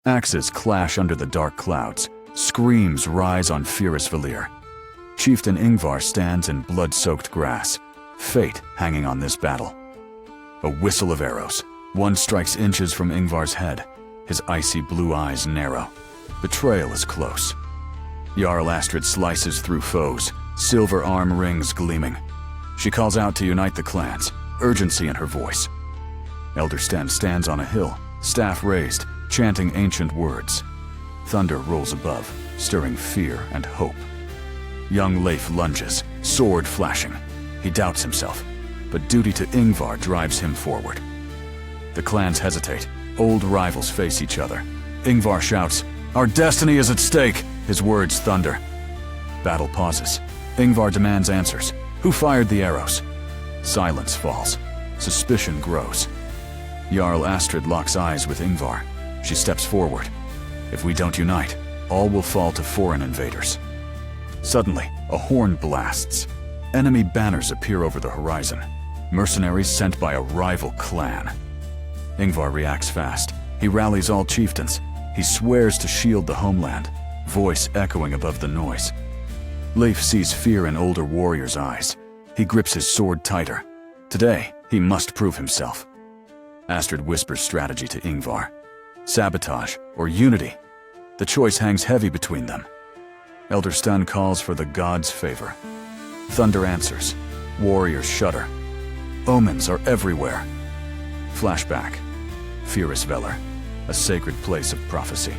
Axes clash under the dark clouds. Screams rise on Fýrisvellir. Chieftain Ingvar stands in blood-soaked grass, fate hanging on this battle. A whistle of arrows. One strikes inches from Ingvar's head. His icy blue eyes narrow. Betrayal is close. Jarl Astrid slices through foes, silver arm rings gleaming. She calls out to unite the clans, urgency in her voice. Elder Sten stands on a hill, staff raised, chanting ancient words. Thunder rolls above, stirring fear and hope. Young Leif lunges, sword flashing. He doubts himself, but duty to Ingvar drives him forward. The clans hesitate. Old rivals face each other. Ingvar shouts, "Our destiny is at stake!" His words thunder. Battle pauses. Ingvar demands answers. Who fired the arrows? Silence falls. Suspicion grows. Jarl Astrid locks eyes with Ingvar. She steps forward. If we don't unite, all will fall to foreign invaders. Suddenly, a horn blasts. Enemy banners appear over the horizon. Mercenaries sent by a rival clan. Ingvar reacts fast. He rallies all chieftains. He swears to shield the homeland, voice echoing above the noise. Leif sees fear in older warriors' eyes. He grips his sword tighter. Today, he must prove himself. Astrid whispers strategy to Ingvar. Sabotage or unity? The choice hangs heavy between them. Elder Sten calls for the gods' favor. Thunder answers. Warriors shudder. Omens are everywhere. Flashback. Fýrisvellir, a sacred place of prophecy.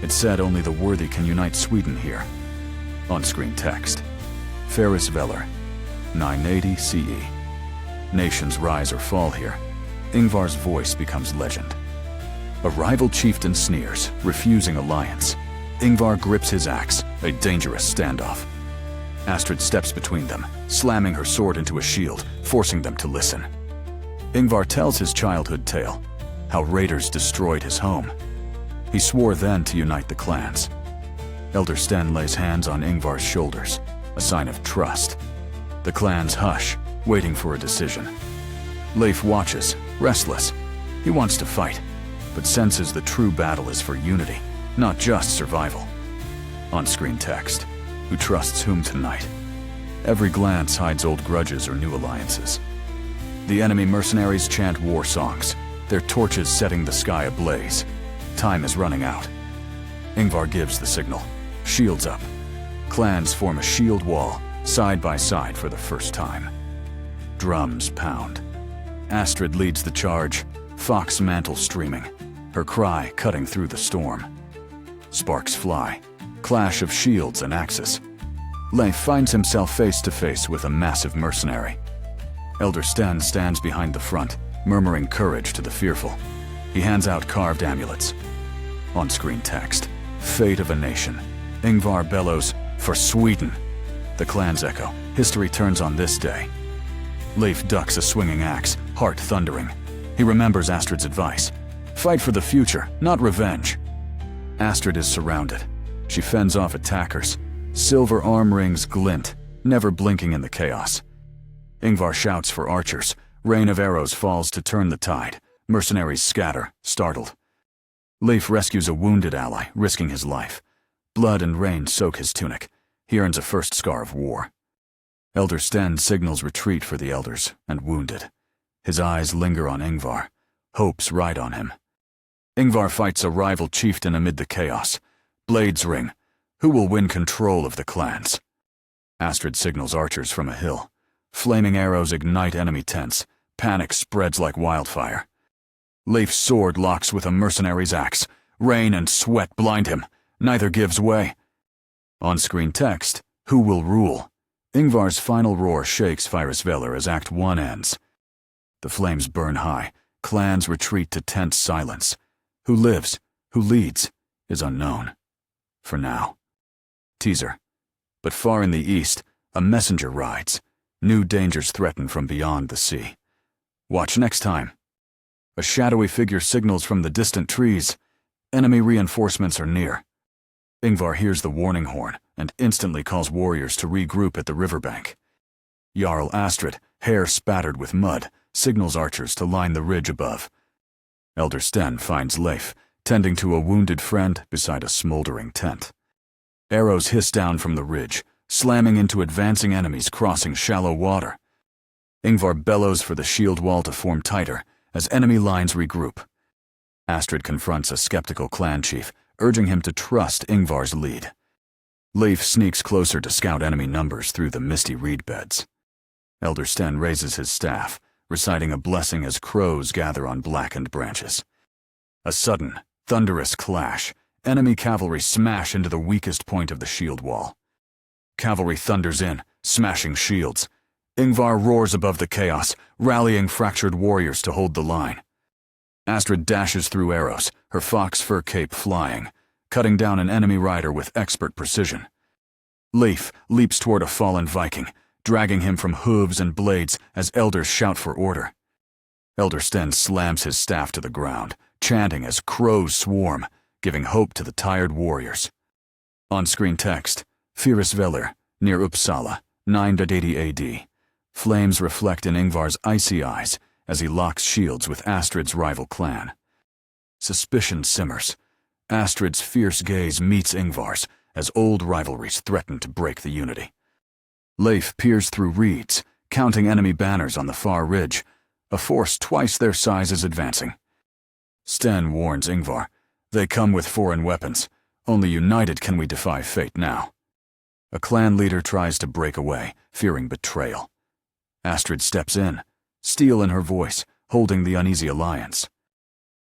It said only the worthy can unite Sweden here. On-screen text. Fýrisvellir, 980 CE. Nations rise or fall here. Ingvar's voice becomes legend. A rival chieftain sneers, refusing alliance. Ingvar grips his axe, a dangerous standoff. Astrid steps between them, slamming her sword into a shield, forcing them to listen. Ingvar tells his childhood tale, how raiders destroyed his home. He swore then to unite the clans. Elder Sten lays hands on Ingvar's shoulders, a sign of trust. The clans hush, waiting for a decision. Leif watches, restless. He wants to fight, but senses the true battle is for unity, not just survival. On-screen text. Who trusts whom tonight? Every glance hides old grudges or new alliances. The enemy mercenaries chant war songs, their torches setting the sky ablaze. Time is running out. Ingvar gives the signal. Shields up. Clans form a shield wall, side by side for the first time. Drums pound. Astrid leads the charge, fox mantle streaming, her cry cutting through the storm. Sparks fly. Clash of shields and axes. Leif finds himself face to face with a massive mercenary. Elder Sten stands behind the front, murmuring courage to the fearful. He hands out carved amulets. On-screen text. Fate of a nation. Ingvar bellows, "For Sweden!" The clans echo. History turns on this day. Leif ducks a swinging axe, heart thundering. He remembers Astrid's advice. Fight for the future, not revenge. Astrid is surrounded. She fends off attackers. Silver arm rings glint, never blinking in the chaos. Ingvar shouts for archers. Rain of arrows falls to turn the tide. Mercenaries scatter, startled. Leif rescues a wounded ally, risking his life. Blood and rain soak his tunic. He earns a first scar of war. Elder Sten signals retreat for the elders and wounded. His eyes linger on Ingvar. Hopes ride on him. Ingvar fights a rival chieftain amid the chaos. Blades ring. Who will win control of the clans? Astrid signals archers from a hill. Flaming arrows ignite enemy tents. Panic spreads like wildfire. Leif's sword locks with a mercenary's axe. Rain and sweat blind him. Neither gives way. On-screen text. Who will rule? Ingvar's final roar shakes Fýrisvellir as Act 1 ends. The flames burn high. Clans retreat to tense silence. Who lives, who leads, is unknown. For now. Teaser. But far in the east, a messenger rides. New dangers threaten from beyond the sea. Watch next time. A shadowy figure signals from the distant trees. Enemy reinforcements are near. Ingvar hears the warning horn and instantly calls warriors to regroup at the riverbank. Jarl Astrid, hair spattered with mud, signals archers to line the ridge above. Elder Sten finds Leif, tending to a wounded friend beside a smoldering tent. Arrows hiss down from the ridge, slamming into advancing enemies crossing shallow water. Ingvar bellows for the shield wall to form tighter as enemy lines regroup. Astrid confronts a skeptical clan chief, urging him to trust Ingvar's lead. Leif sneaks closer to scout enemy numbers through the misty reed beds. Elder Sten raises his staff, reciting a blessing as crows gather on blackened branches. A sudden, thunderous clash. Enemy cavalry smash into the weakest point of the shield wall. Cavalry thunders in, smashing shields. Ingvar roars above the chaos, rallying fractured warriors to hold the line. Astrid dashes through arrows, her fox fur cape flying, cutting down an enemy rider with expert precision. Leif leaps toward a fallen Viking, dragging him from hooves and blades as elders shout for order. Elder Sten slams his staff to the ground, chanting as crows swarm, giving hope to the tired warriors. On-screen text, Fýrisvellir, near Uppsala, 980 AD. Flames reflect in Ingvar's icy eyes as he locks shields with Astrid's rival clan. Suspicion simmers. Astrid's fierce gaze meets Ingvar's as old rivalries threaten to break the unity. Leif peers through reeds, counting enemy banners on the far ridge. A force twice their size is advancing. Sten warns Ingvar, "They come with foreign weapons. Only united can we defy fate now." A clan leader tries to break away, fearing betrayal. Astrid steps in, steel in her voice, holding the uneasy alliance.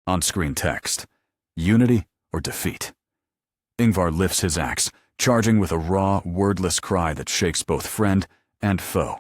On-screen text, unity or defeat. Ingvar lifts his axe, charging with a raw, wordless cry that shakes both friend and foe.